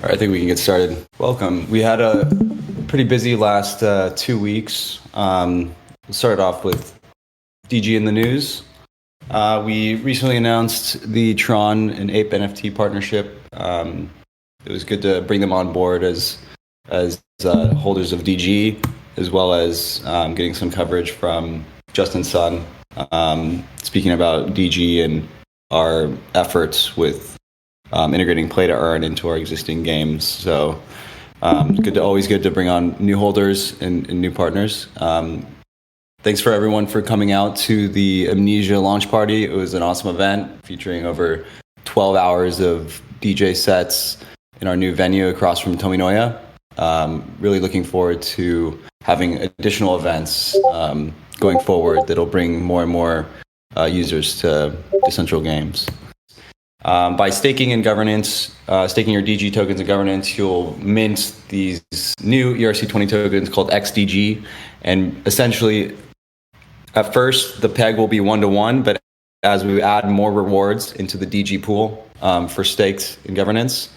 All right, I think we can get started. Welcome. We had a pretty busy last 2 weeks. We'll start off with DG in the news. We recently announced the TRON and Ape NFT partnership. It was good to bring them on board as holders of DG, as well as getting some coverage from Justin Sun, speaking about DG and our efforts with integrating play to earn into our existing games. So always good to bring on new holders and new partners. Thanks for everyone for coming out to the Amnesia launch party. It was an awesome event featuring over 12 hours of DJ sets in our new venue across from Tominoya. Really looking forward to having additional events going forward that'll bring more and more users to Decentral Games. By staking and governance, staking your DG tokens and governance, you'll mint these new ERC20 tokens called XDG. And essentially, at first, the peg will be 1-to-1, but as we add more rewards into the DG pool for stakes and governance,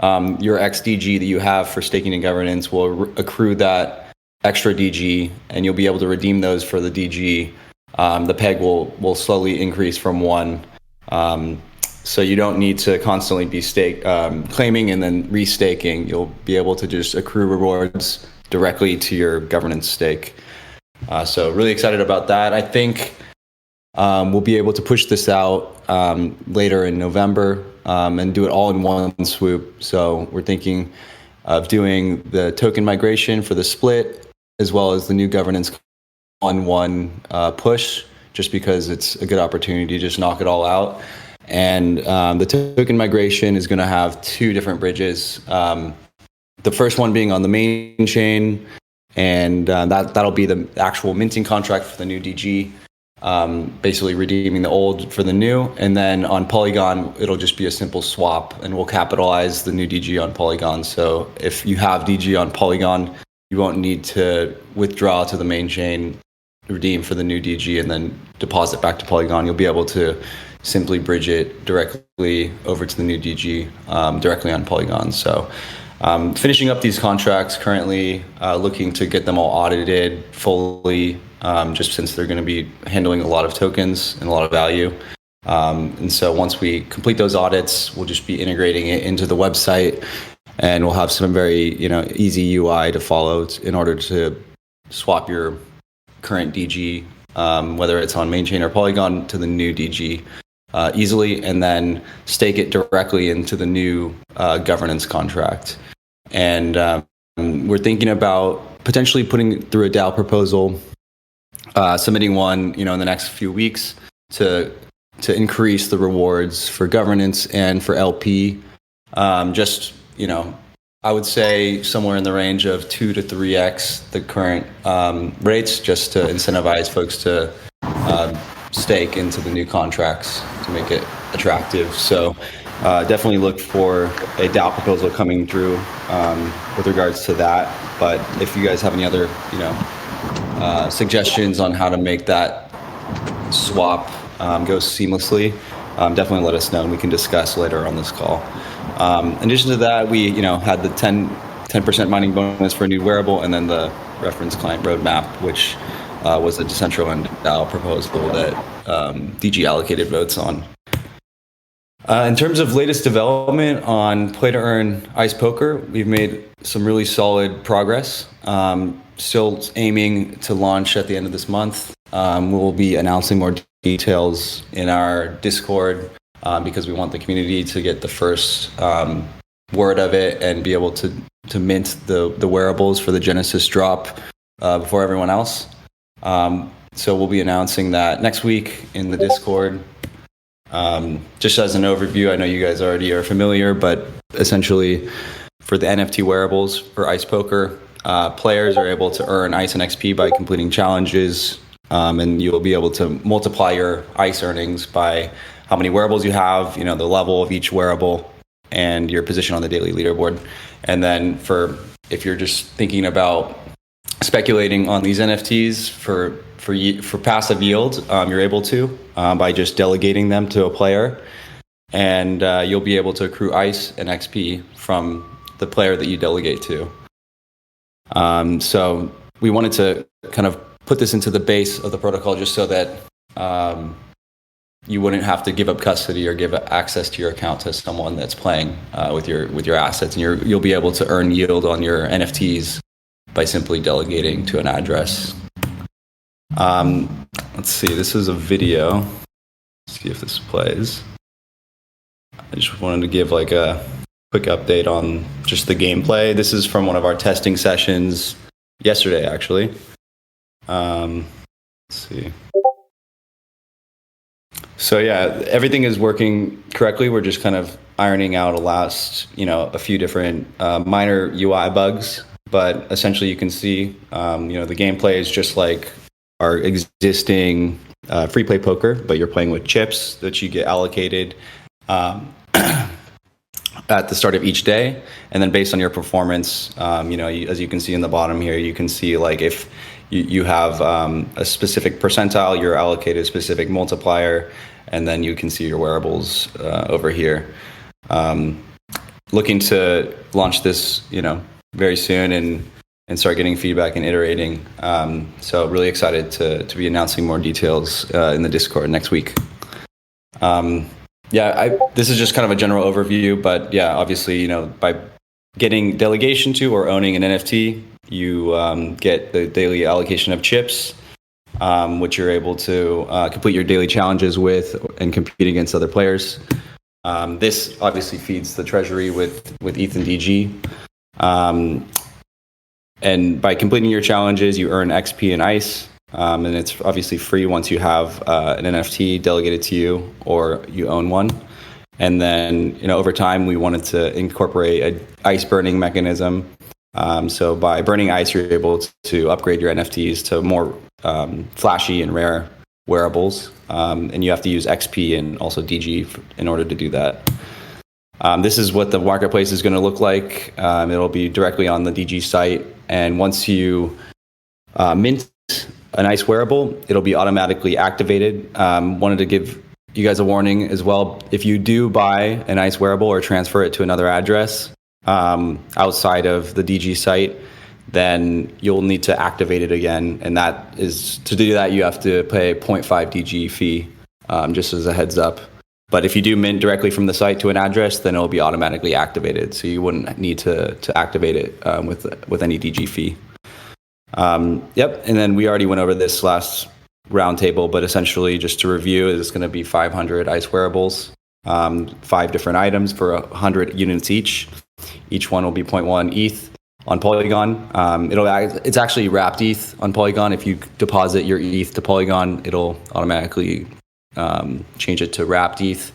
your XDG that you have for staking and governance will accrue that extra DG, and you'll be able to redeem those for the DG. The peg will slowly increase from 1. So you don't need to constantly be claiming and then restaking. You'll be able to just accrue rewards directly to your governance stake. So really excited about that. I think we'll be able to push this out later in November and do it all in one swoop. So we're thinking of doing the token migration for the split, as well as the new governance on one push, just because it's a good opportunity to just knock it all out. And the token migration is going to have 2 different bridges. The first one being on the main chain, and that'll be the actual minting contract for the new DG, basically redeeming the old for the new. And then on Polygon, it'll just be a simple swap, and we'll capitalize the new DG on Polygon. So if you have DG on Polygon, you won't need to withdraw to the main chain, redeem for the new DG, and then deposit back to Polygon. You'll be able to simply bridge it directly over to the new DG directly on Polygon. So finishing up these contracts currently, looking to get them all audited fully, just since they're going to be handling a lot of tokens and a lot of value. And so once we complete those audits, we'll just be integrating it into the website, and we'll have some very easy UI to follow in order to swap your current DG, whether it's on main chain or Polygon, to the new DG. Easily, and then stake it directly into the new governance contract. And we're thinking about potentially putting through a DAO proposal, submitting one, in the next few weeks to increase the rewards for governance and for LP. I would say somewhere in the range of 2 to 3x the current rates, just to incentivize folks to stake into the new contracts to make it attractive. So definitely look for a DAO proposal coming through with regards to that. But if you guys have any other suggestions on how to make that swap go seamlessly, definitely let us know, and we can discuss later on this call. In addition to that, we had the 10% mining bonus for a new wearable, and then the reference client roadmap, which was a Decentraland DAO proposal that DG allocated votes on. In terms of latest development on play to earn ice poker, we've made some really solid progress. Still aiming to launch at the end of this month. We'll be announcing more details in our Discord because we want the community to get the first word of it and be able to mint the wearables for the Genesis drop before everyone else. So we'll be announcing that next week in the Discord. Just as an overview, I know you guys already are familiar, but essentially for the NFT wearables for Ice Poker, players are able to earn Ice and XP by completing challenges, and you'll be able to multiply your Ice earnings by how many wearables you have, the level of each wearable, and your position on the daily leaderboard. And then if you're just thinking about speculating on these NFTs for passive yield, you're able to by just delegating them to a player, and you'll be able to accrue Ice and XP from the player that you delegate to. So we wanted to kind of put this into the base of the protocol just so that you wouldn't have to give up custody or give access to your account to someone that's playing with your assets, and you'll be able to earn yield on your NFTs by simply delegating to an address. Let's see, this is a video. Let's see if this plays. I just wanted to give like a quick update on just the gameplay. This is from one of our testing sessions yesterday, actually. Let's see. So yeah, everything is working correctly. We're just kind of ironing out a few different minor UI bugs, but essentially you can see, the gameplay is just like our existing free play poker, but you're playing with chips that you get allocated at the start of each day, and then based on your performance, as you can see in the bottom here, you can see like if you have a specific percentile, you're allocated a specific multiplier, and then you can see your wearables over here. Looking to launch this, very soon and start getting feedback and iterating. So really excited to be announcing more details in the Discord next week. This is just kind of a general overview, but yeah, obviously, by getting delegation to or owning an NFT, you get the daily allocation of chips, which you're able to complete your daily challenges with and compete against other players. This obviously feeds the treasury with ETH and DG. And by completing your challenges, you earn XP and ICE. And it's obviously free once you have an NFT delegated to you or you own one. And then, over time, we wanted to incorporate an ICE burning mechanism. So by burning ICE, you're able to upgrade your NFTs to more flashy and rare wearables. And you have to use XP and also DG in order to do that. This is what the marketplace is going to look like. It'll be directly on the DG site. And once you mint an ICE wearable, it'll be automatically activated. Wanted to give you guys a warning as well. If you do buy an ICE wearable or transfer it to another address outside of the DG site, then you'll need to activate it again. And to do that, you have to pay a 0.5 DG fee, just as a heads up. But if you do mint directly from the site to an address, then it'll be automatically activated. So you wouldn't need to activate it with any DG fee. And then we already went over this last roundtable, but essentially just to review, it's going to be 500 ICE wearables, 5 different items for 100 units each. Each one will be 0.1 ETH on Polygon. It's actually wrapped ETH on Polygon. If you deposit your ETH to Polygon, it'll automatically change it to wrapped ETH.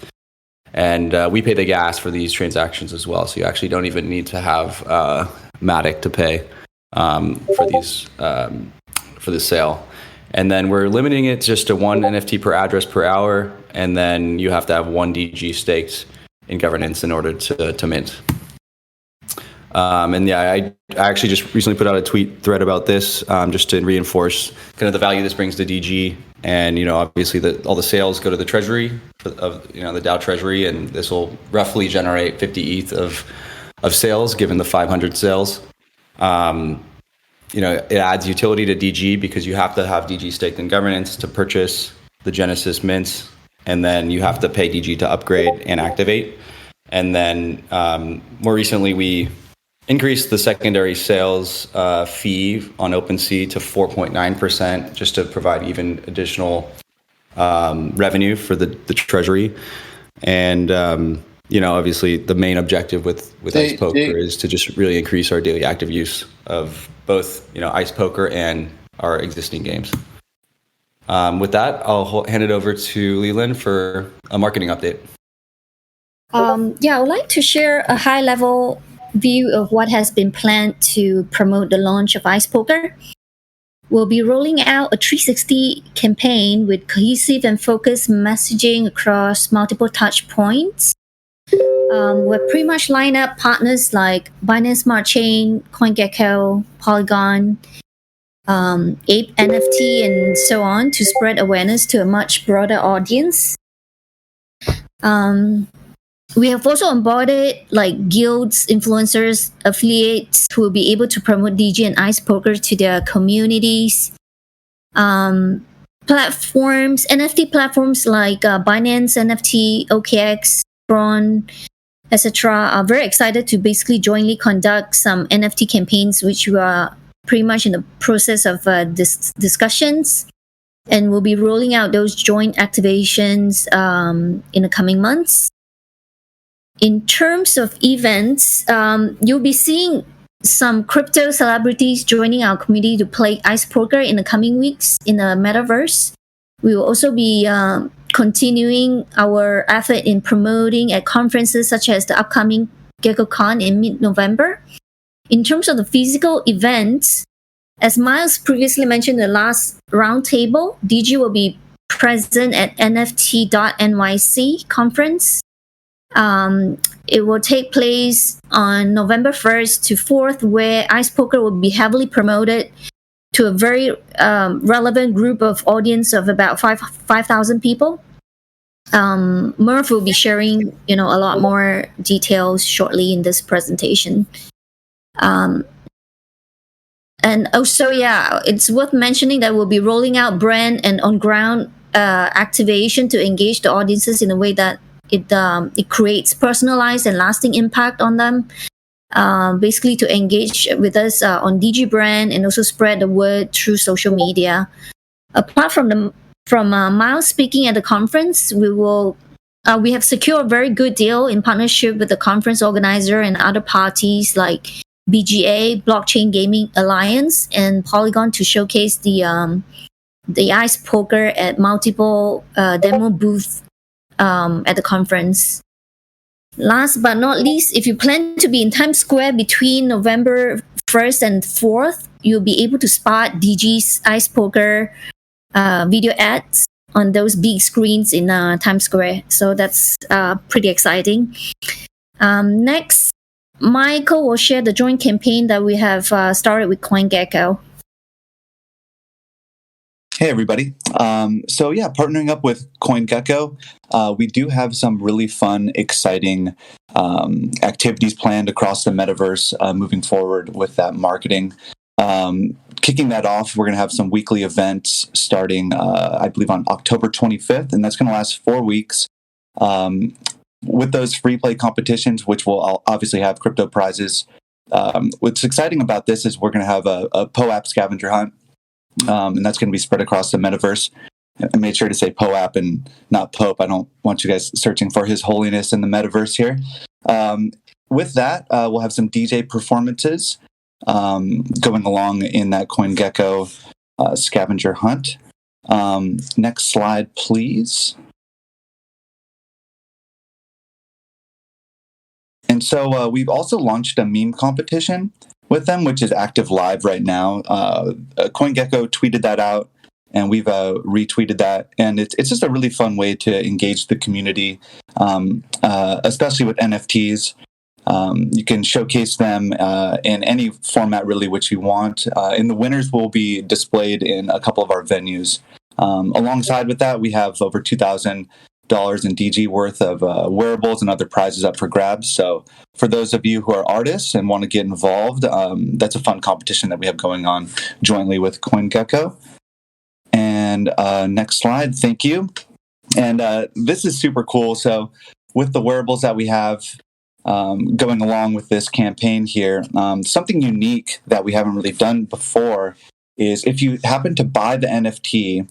And we pay the gas for these transactions as well. So you actually don't even need to have Matic to pay for this sale. And then we're limiting it just to 1 NFT per address per hour. And then you have to have 1 DG staked in governance in order to mint. I actually just recently put out a tweet thread about this, just to reinforce kind of the value this brings to DG. And, obviously all the sales go to the treasury of the DAO treasury, and this will roughly generate 50 ETH of sales given the 500 sales. It adds utility to DG because you have to have DG staked in governance to purchase the Genesis mints, and then you have to pay DG to upgrade and activate. And then more recently, we increased the secondary sales fee on OpenSea to 4.9%, just to provide even additional revenue for the treasury. And obviously the main objective with Ice Poker is to just really increase our daily active use of both Ice Poker and our existing games. With that, I'll hand it over to Leland for a marketing update. I would like to share a high-level view of what has been planned to promote the launch of Ice Poker. We'll be rolling out a 360 campaign with cohesive and focused messaging across multiple touch points. We're pretty much line up partners like Binance Smart Chain, CoinGecko, Polygon, Ape NFT, and so on to spread awareness to a much broader audience. We have also onboarded like guilds, influencers, affiliates who will be able to promote DG and Ice Poker to their communities. Platforms, NFT platforms like Binance NFT, OKX, TRON, etc. are very excited to basically jointly conduct some NFT campaigns, which we are pretty much in the process of discussions, and we'll be rolling out those joint activations in the coming months. In terms of events, you'll be seeing some crypto celebrities joining our community to play ice poker in the coming weeks in the Metaverse. We will also be continuing our effort in promoting at conferences such as the upcoming GeckoCon in mid-November. In terms of the physical events, as Miles previously mentioned in the last roundtable, DG will be present at NFT.NYC conference. It will take place on November 1st to 4th, where ice poker will be heavily promoted to a very relevant group of audience of about 5,000 people. Murph will be sharing, a lot more details shortly in this presentation. And also, it's worth mentioning that we'll be rolling out brand and on-ground activation to engage the audiences in a way that it creates personalized and lasting impact on them. Basically, to engage with us on DG brand and also spread the word through social media. Apart from Miles speaking at the conference, we have secured a very good deal in partnership with the conference organizer and other parties like BGA, Blockchain Gaming Alliance, and Polygon to showcase the ice poker at multiple demo booths at the conference. Last but not least, if you plan to be in Times Square between November 1st and 4th, you'll be able to spot DG's ice poker video ads on those big screens in Times Square. So that's pretty exciting. Next, Michael will share the joint campaign that we have started with CoinGecko. Hey, everybody. Partnering up with CoinGecko, we do have some really fun, exciting activities planned across the Metaverse moving forward with that marketing. Kicking that off, we're going to have some weekly events starting, I believe, on October 25th, and that's going to last 4 weeks. With those free play competitions, which will obviously have crypto prizes. What's exciting about this is we're going to have a POAP scavenger hunt. And that's going to be spread across the Metaverse. I made sure to say POAP and not Pope. I don't want you guys searching for His Holiness in the Metaverse here. With that, we'll have some DJ performances going along in that CoinGecko scavenger hunt. Next slide, please. And so we've also launched a meme competition with them, which is active live right now. CoinGecko tweeted that out, and we've retweeted that. And it's just a really fun way to engage the community, especially with NFTs. You can showcase them in any format, really, which you want. And the winners will be displayed in a couple of our venues. Alongside with that, we have over $2,000 in DG worth of wearables and other prizes up for grabs. So for those of you who are artists and want to get involved, that's a fun competition that we have going on jointly with CoinGecko. And next slide, thank you. And this is super cool. So with the wearables that we have going along with this campaign here, something unique that we haven't really done before is if you happen to buy the NFT,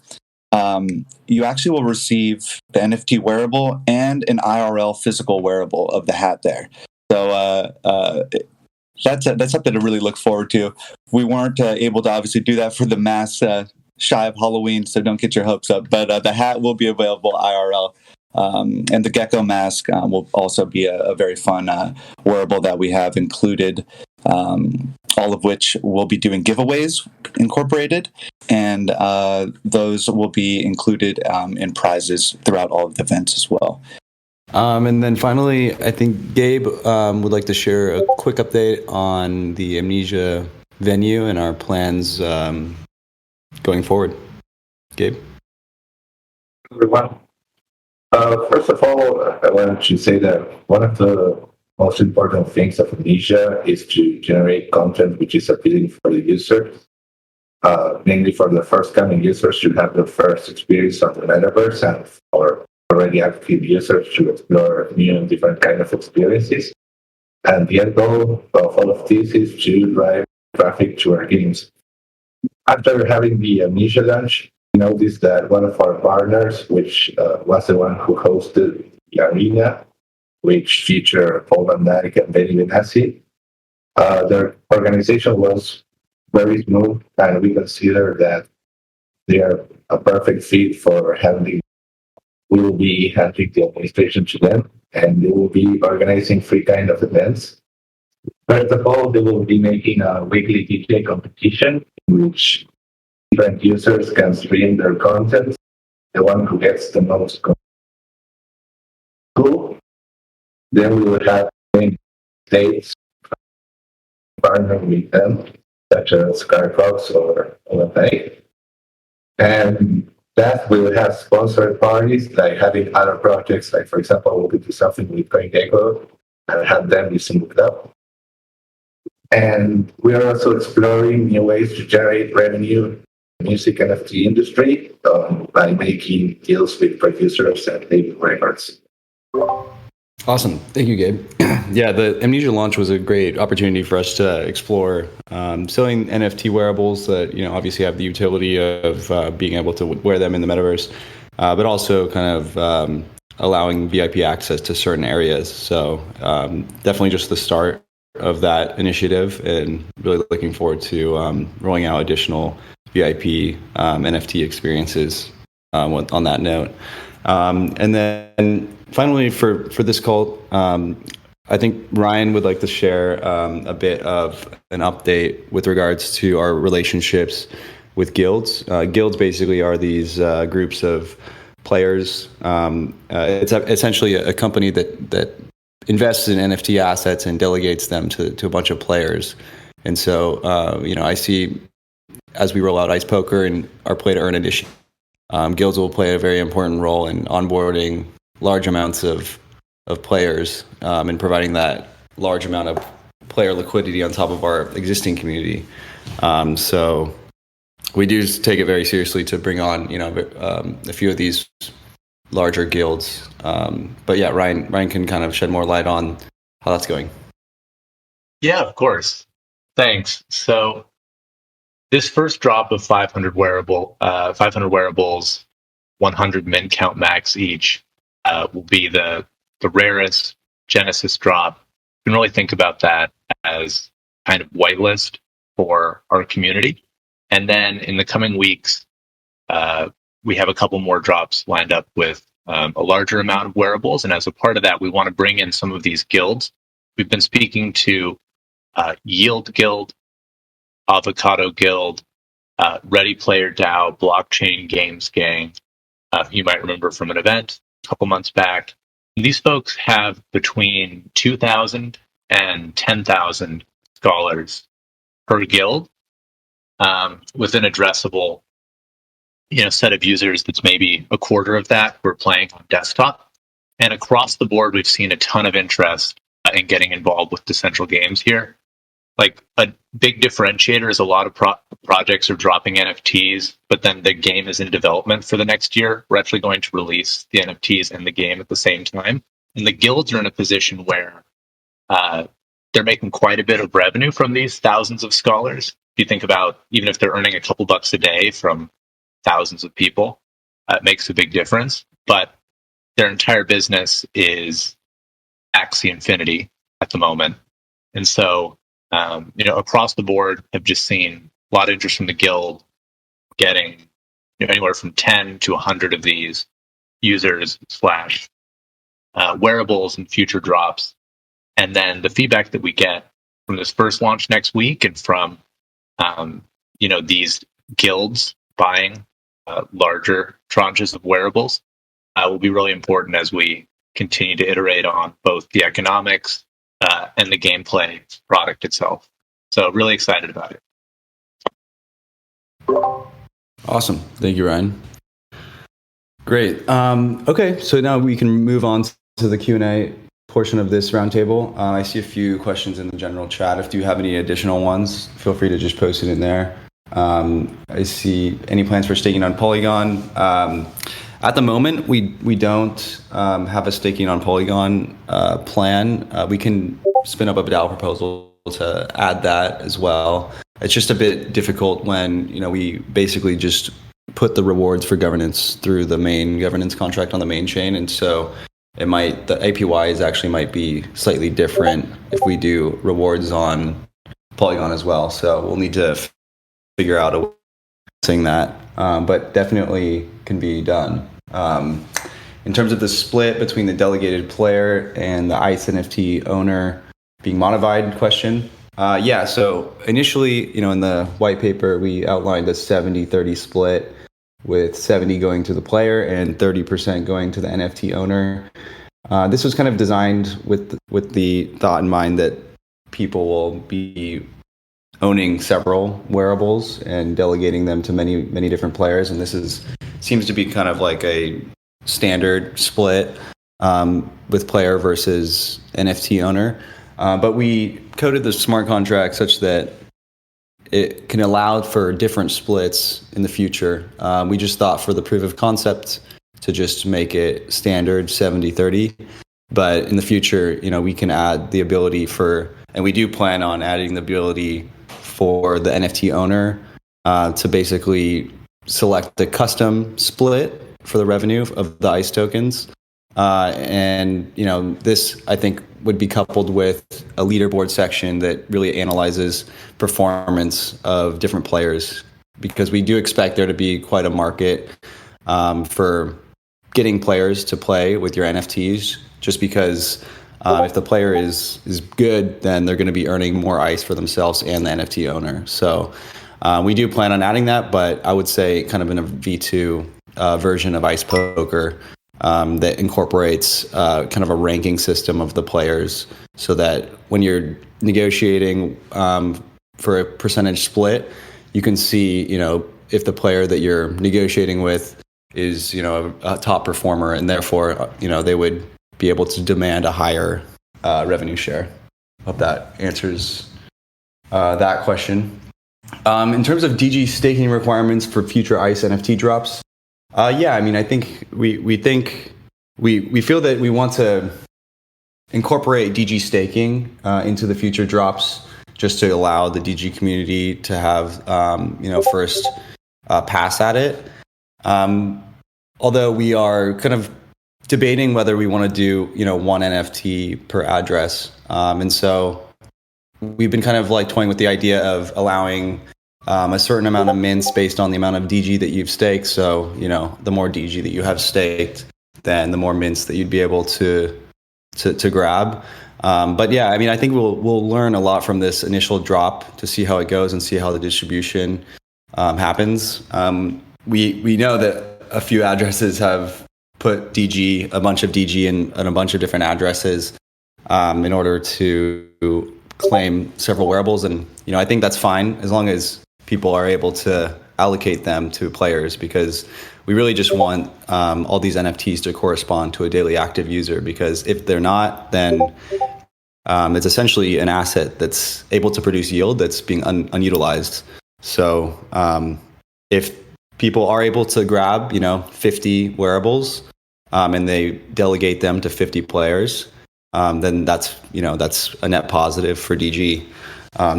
you actually will receive the NFT wearable and an IRL physical wearable of the hat there. So that's something to really look forward to. We weren't able to obviously do that for the mass shy of Halloween, so don't get your hopes up. But the hat will be available IRL. And the gecko mask will also be a very fun wearable that we have included, all of which will be doing giveaways incorporated, and those will be included in prizes throughout all of the events as well. And then finally, I think Gabe would like to share a quick update on the Amnesia venue and our plans going forward. Gabe? Everyone. First of all, I want to say that one of the most important things of Amnesia is to generate content which is appealing for the user. Mainly for the first coming users should have the first experience on the metaverse, and for already active users to explore new and different kind of experiences. And the end goal of all of this is to drive traffic to our games. After having the Amnesia launch, we noticed that one of our partners, which was the one who hosted the arena, which featured Paul Van Dyke and Benny Benassi, their organization was very smooth, and we consider that they are a perfect fit for handling. We will be handling the administration to them, and they will be organizing three kind of events. First of all, they will be making a weekly DJ competition in which different users can stream their content. The one who gets the most cool. Then we will have states partnering with them, such as Skyfox or OFA. And that will have sponsored parties, like having other projects, like for example, we could do something with CoinGecko and have them using the club. And we are also exploring new ways to generate revenue in the music NFT industry by making deals with producers and label records. Awesome. Thank you, Gabe. Yeah, the Amnesia launch was a great opportunity for us to explore selling NFT wearables that, obviously have the utility of being able to wear them in the metaverse, but also kind of allowing VIP access to certain areas. So definitely just the start of that initiative, and really looking forward to rolling out additional VIP NFT experiences on that note. And then finally, for this call, I think Ryan would like to share a bit of an update with regards to our relationships with guilds. Guilds basically are these groups of players. It's essentially a company that invests in NFT assets and delegates them to a bunch of players. And so, I see as we roll out Ice Poker and our Play to Earn initiative, guilds will play a very important role in onboarding large amounts of players and providing that large amount of player liquidity on top of our existing community. So we do take it very seriously to bring on, a few of these larger guilds. But yeah, Ryan can kind of shed more light on how that's going. Yeah, of course. Thanks. So this first drop of 500 wearables, 100 min count max each, will be the rarest Genesis drop. You can really think about that as kind of whitelist for our community. And then in the coming weeks, we have a couple more drops lined up with a larger amount of wearables. And as a part of that, we want to bring in some of these guilds. We've been speaking to Yield Guild, Avocado Guild, Ready Player DAO, Blockchain Games Gang. You might remember from an event a couple months back. These folks have between 2,000 and 10,000 scholars per guild, with an addressable set of users that's maybe a quarter of that who are playing on desktop. And across the board, we've seen a ton of interest in getting involved with Decentral Games here. Like, a big differentiator is a lot of projects are dropping NFTs, but then the game is in development for the next year. We're actually going to release the NFTs and the game at the same time. And the guilds are in a position where they're making quite a bit of revenue from these thousands of scholars. If you think about, even if they're earning a couple bucks a day from thousands of people, it makes a big difference. But their entire business is Axie Infinity at the moment. And so, across the board, have just seen a lot of interest from the guild, getting anywhere from 10 to 100 of these users / wearables and future drops. And then the feedback that we get from this first launch next week, and from these guilds buying larger tranches of wearables, will be really important as we continue to iterate on both the economics and the gameplay product itself. So really excited about it. Awesome. Thank you, Ryan. Great. Okay, so now we can move on to the Q&A portion of this roundtable. I see a few questions in the general chat. If you have any additional ones, feel free to just post it in there. I see any plans for staking on Polygon. At the moment, we don't have a staking on Polygon plan. We can spin up a DAO proposal to add that as well. It's just a bit difficult when we basically just put the rewards for governance through the main governance contract on the main chain, and so the APYs actually might be slightly different if we do rewards on Polygon as well. So we'll need to figure out a way of saying that, but definitely can be done. In terms of the split between the delegated player and the ICE NFT owner being modified question, so initially, in the white paper, we outlined a 70-30 split with 70 going to the player and 30% going to the NFT owner. This was kind of designed with the thought in mind that people will be owning several wearables and delegating them to many, many different players. And this seems to be kind of like a standard split with player versus NFT owner. But we coded the smart contract such that it can allow for different splits in the future. We just thought for the proof of concept to just make it standard 70-30. But in the future, we can add the ability and we do plan on adding the ability for the NFT owner to basically select the custom split for the revenue of the ICE tokens. And this, I think, would be coupled with a leaderboard section that really analyzes performance of different players, because we do expect there to be quite a market for getting players to play with your NFTs, just because if the player is good, then they're going to be earning more ICE for themselves and the NFT owner. So we do plan on adding that, but I would say kind of in a V2 version of ICE Poker, that incorporates kind of a ranking system of the players, so that when you're negotiating for a percentage split, you can see, if the player that you're negotiating with is, a top performer, and therefore, they would be able to demand a higher revenue share. Hope that answers that question. In terms of DG staking requirements for future ICE NFT drops, I think we feel that we want to incorporate DG staking into the future drops, just to allow the DG community to have first pass at it. Although we are kind of debating whether we want to do one NFT per address, and so we've been kind of like toying with the idea of allowing a certain amount of mints based on the amount of DG that you've staked. So, the more DG that you have staked, then the more mints that you'd be able to grab. But I think we'll learn a lot from this initial drop to see how it goes and see how the distribution happens. We know that a few addresses have put a bunch of DG in a bunch of different addresses in order to claim several wearables. And, I think that's fine as long as people are able to allocate them to players, because we really just want all these NFTs to correspond to a daily active user, because if they're not, then it's essentially an asset that's able to produce yield that's being unutilized. So if people are able to grab 50 wearables and they delegate them to 50 players, then that's a net positive for DG.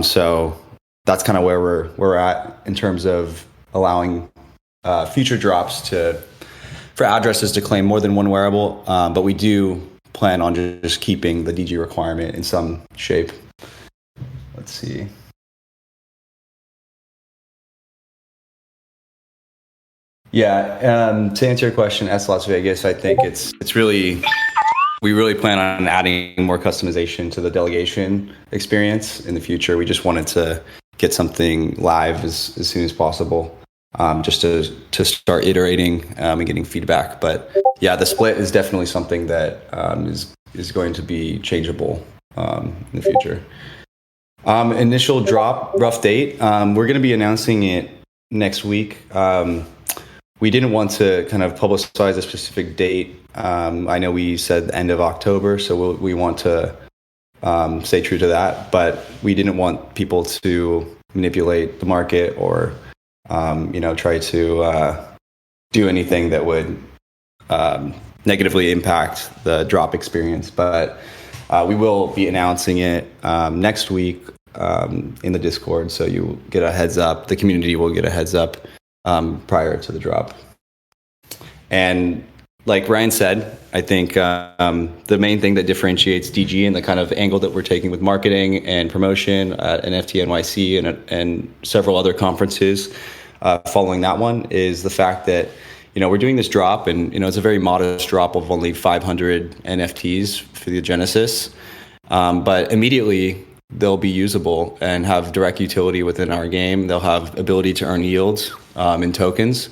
So that's kind of where we're at in terms of allowing future drops for addresses to claim more than one wearable, but we do plan on just keeping the DG requirement in some shape. Let's see. Yeah, to answer your question, S Las Vegas, I think it's really, we really plan on adding more customization to the delegation experience in the future. We just wanted to get something live as soon as possible, just to start iterating and getting feedback. But yeah, the split is definitely something that is going to be changeable in the future. Initial drop, rough date. We're going to be announcing it next week. we didn't want to kind of publicize a specific date. I know we said the end of October, so we want to stay true to that, but we didn't want people to manipulate the market or try to do anything that would negatively impact the drop experience. But we will be announcing it next week in the Discord, so you get a heads up. The community will get a heads up prior to the drop. And like Ryan said, I think the main thing that differentiates DG and the kind of angle that we're taking with marketing and promotion at NFT NYC and several other conferences following that one is the fact that we're doing this drop, and it's a very modest drop of only 500 NFTs for the Genesis, but immediately they'll be usable and have direct utility within our game. They'll have ability to earn yields in tokens.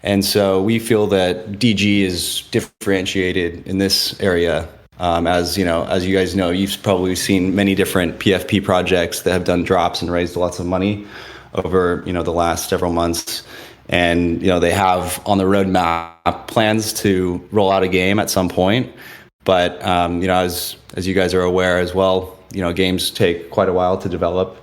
And so we feel that DG is differentiated in this area. As you guys know, you've probably seen many different PFP projects that have done drops and raised lots of money over the last several months. And they have on the roadmap plans to roll out a game at some point. But as you guys are aware as well, games take quite a while to develop,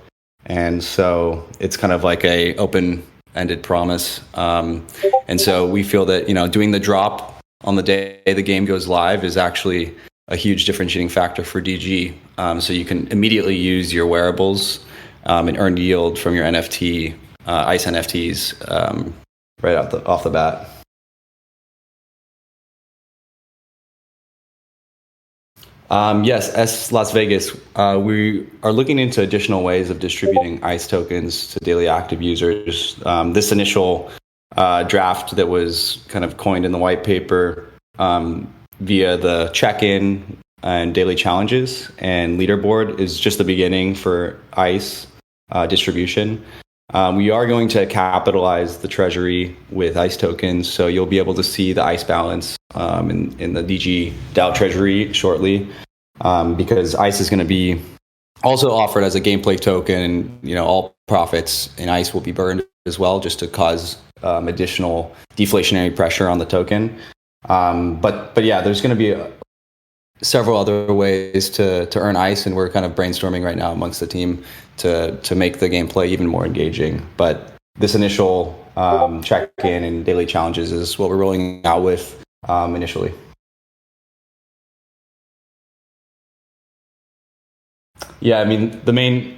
and so it's kind of like a open-ended promise. And so we feel that doing the drop on the day the game goes live is actually a huge differentiating factor for DG. So you can immediately use your wearables and earn yield from your NFT, ICE NFTs, right off the bat. Yes, as Las Vegas, we are looking into additional ways of distributing ICE tokens to daily active users. This initial draft that was kind of coined in the white paper via the check-in and daily challenges and leaderboard is just the beginning for ICE distribution. We are going to capitalize the treasury with ICE tokens, so you'll be able to see the ICE balance in the DG DAO treasury shortly, because ICE is going to be also offered as a gameplay token. All profits in ICE will be burned as well, just to cause additional deflationary pressure on the token. But yeah, there's going to be several other ways to earn ICE, and we're kind of brainstorming right now amongst the team to make the gameplay even more engaging. But this initial check-in and daily challenges is what we're rolling out with initially. Yeah, I mean the main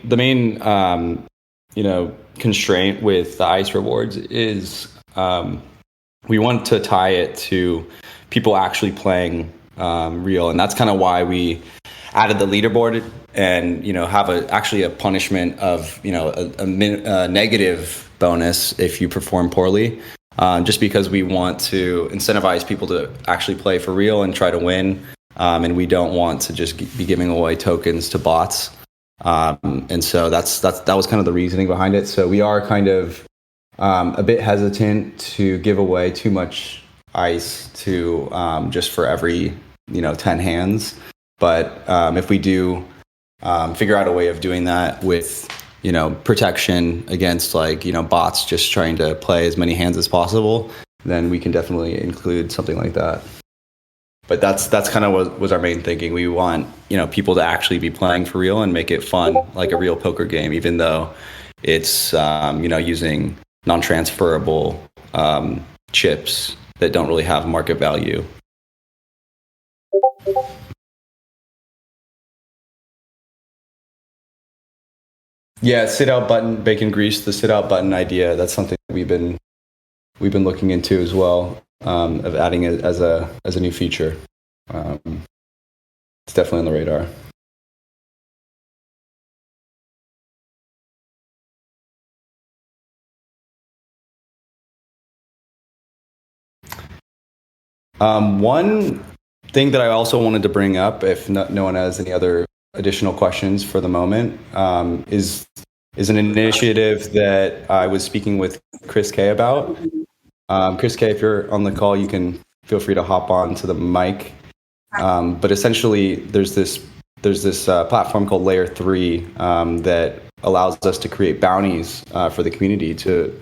constraint with the ICE rewards is we want to tie it to people actually playing real, and that's kind of why we added the leaderboard and have actually a punishment of a negative bonus if you perform poorly, just because we want to incentivize people to actually play for real and try to win, and we don't want to just be giving away tokens to bots, and so that was kind of the reasoning behind it. So we are kind of a bit hesitant to give away too much ICE to just for every 10 hands, but if we do figure out a way of doing that with protection against bots just trying to play as many hands as possible, then we can definitely include something like that. But that's kind of what was our main thinking. We want people to actually be playing for real and make it fun, like a real poker game, even though it's using non-transferable chips that don't really have market value. Yeah, sit out button, bacon grease, the sit out button idea. That's something that we've been looking into as well, of adding it as a new feature. It's definitely on the radar. One thing that I also wanted to bring up, if no one has any other additional questions for the moment, is an initiative that I was speaking with Chris K about. Chris K, if you're on the call, you can feel free to hop on to the mic. But essentially, there's this platform called Layer 3 that allows us to create bounties for the community to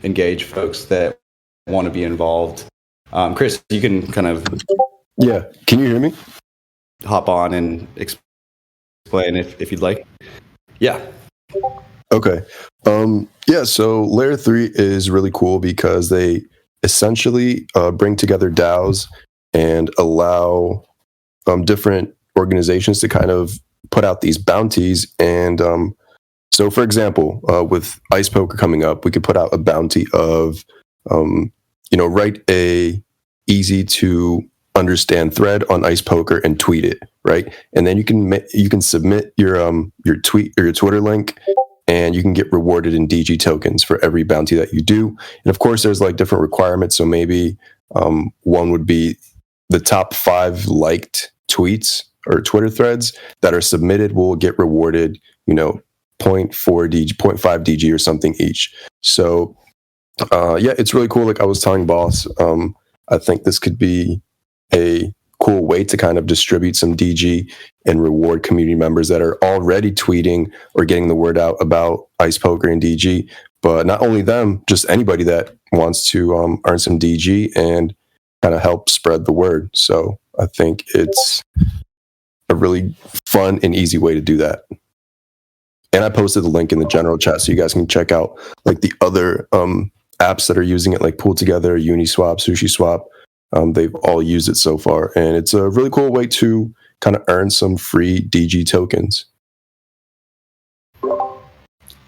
engage folks that want to be involved. Chris, you can kind of Can you hear me? hop on and explain if you'd like. Yeah. Okay. So Layer 3 is really cool because they essentially bring together DAOs and allow different organizations to kind of put out these bounties. And so, for example, with Ice Poker coming up, we could put out a bounty of, write a easy to understand thread on Ice Poker and tweet it, right? And then you can submit your tweet or your Twitter link, and you can get rewarded in DG tokens for every bounty that you do. And of course, there's like different requirements. So maybe one would be the top 5 liked tweets or Twitter threads that are submitted will get rewarded, 0.4 DG, 0.5 DG or something each. So it's really cool. Like I was telling Boss, I think this could be a cool way to kind of distribute some DG and reward community members that are already tweeting or getting the word out about Ice Poker and DG. But not only them, just anybody that wants to earn some DG and kind of help spread the word. So I think it's a really fun and easy way to do that. And I posted the link in the general chat so you guys can check out like the other apps that are using it, like Pool Together, Uniswap, SushiSwap. They've all used it so far, and it's a really cool way to kind of earn some free DG tokens.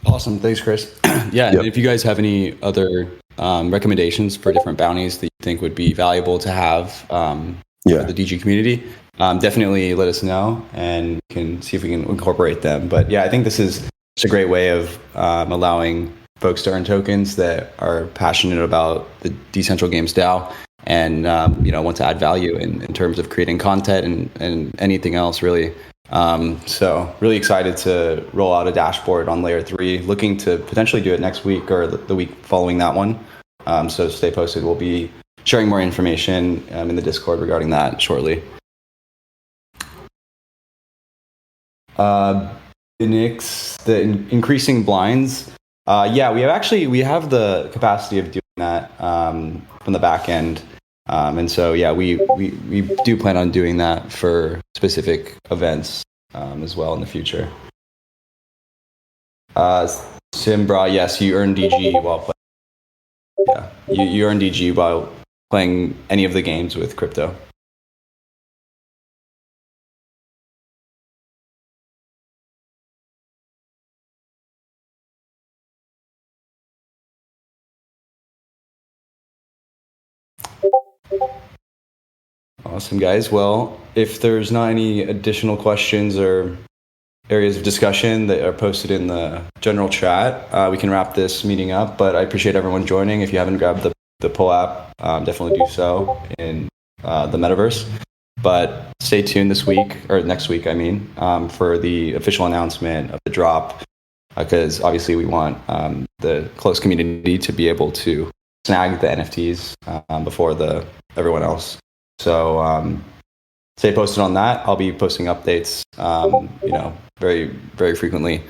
Awesome. Thanks, Chris. Yeah. Yep. If you guys have any other recommendations for different bounties that you think would be valuable to have for the DG community, definitely let us know and we can see if we can incorporate them. But yeah, I think this is just a great way of allowing folks to earn tokens that are passionate about the Decentral Games DAO and want to add value in terms of creating content and anything else really. So really excited to roll out a dashboard on Layer 3, looking to potentially do it next week or the week following that one. So stay posted. We'll be sharing more information in the Discord regarding that shortly. The increasing blinds. We have the capacity of doing that from the back end. And so, we do plan on doing that for specific events as well in the future. Simbra, yes, you earn DG while playing. Yeah, you earn DG while playing any of the games with crypto. Awesome, guys. Well, if there's not any additional questions or areas of discussion that are posted in the general chat, we can wrap this meeting up. But I appreciate everyone joining. If you haven't grabbed the Pull app, definitely do so in the Metaverse. But stay tuned this week, or next week, for the official announcement of the drop, because obviously we want the close community to be able to snag the NFTs before everyone else. So stay posted on that. I'll be posting updates, very, very frequently.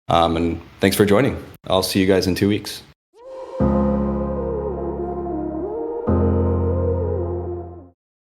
And thanks for joining. I'll see you guys in 2 weeks.